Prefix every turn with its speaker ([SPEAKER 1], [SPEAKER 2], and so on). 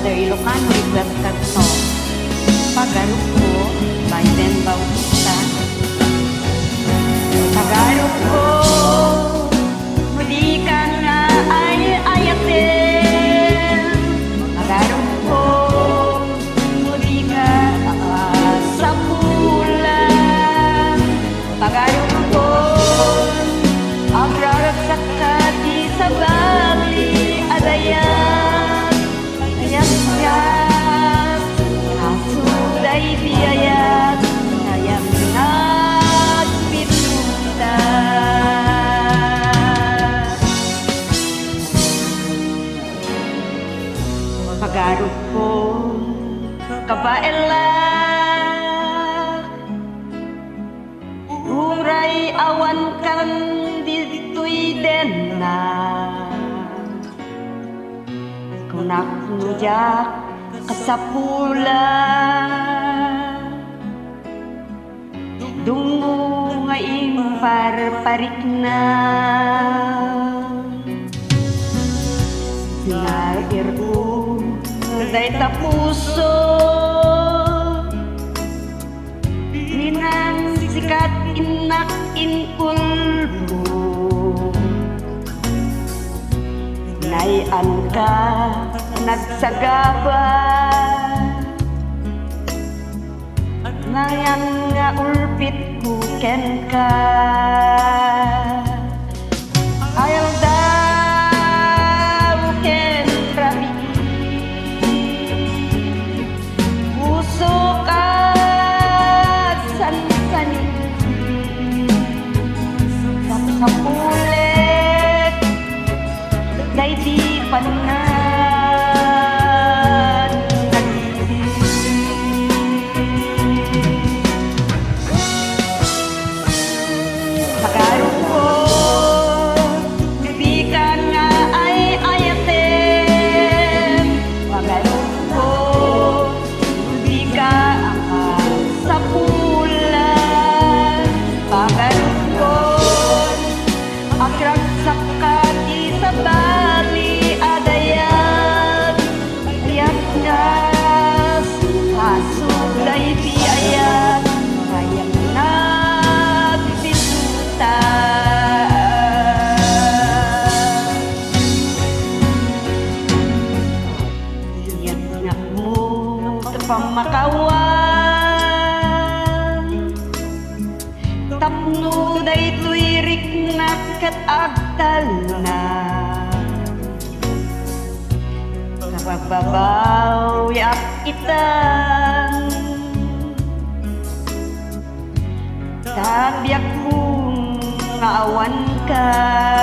[SPEAKER 1] Brother Ilocano requested song Tagalog ko by Ben Bautista. Tagalog ko, muli ka nga ay ayatin. Tagalog ko, muli ka sa bulan. Tagalog ko, agraragsak ka di sa bali adayan. Ayat-ayat, asuday biyayat, kayang nagpituta. Pagarog ko, kabaela, uray awan kan dito'y den na. Kunak nujak kasapula, dungo nga parparik na. Nairu day tapuso, minang sikat inak inkulbo. Nayan ka nagsagaba, nayan nga ulpit kuken ka. Ayaw daw ken rabi, puso ka san-sani, sa pulit day di panan. Tagalog ko, bibigan nga ay ayatin. Tagalog ko, bibigan sa pulan. Tagalog ko, agragsak ka di sa bali adayan. Ayat-ayat, asuday biyayat, kayang nagpituta. Iyak-iyak mo sa pamakawan, tapno daytoy riknak kat agtal na. Kapagbabaw yak itan, sabiak kong awan ka.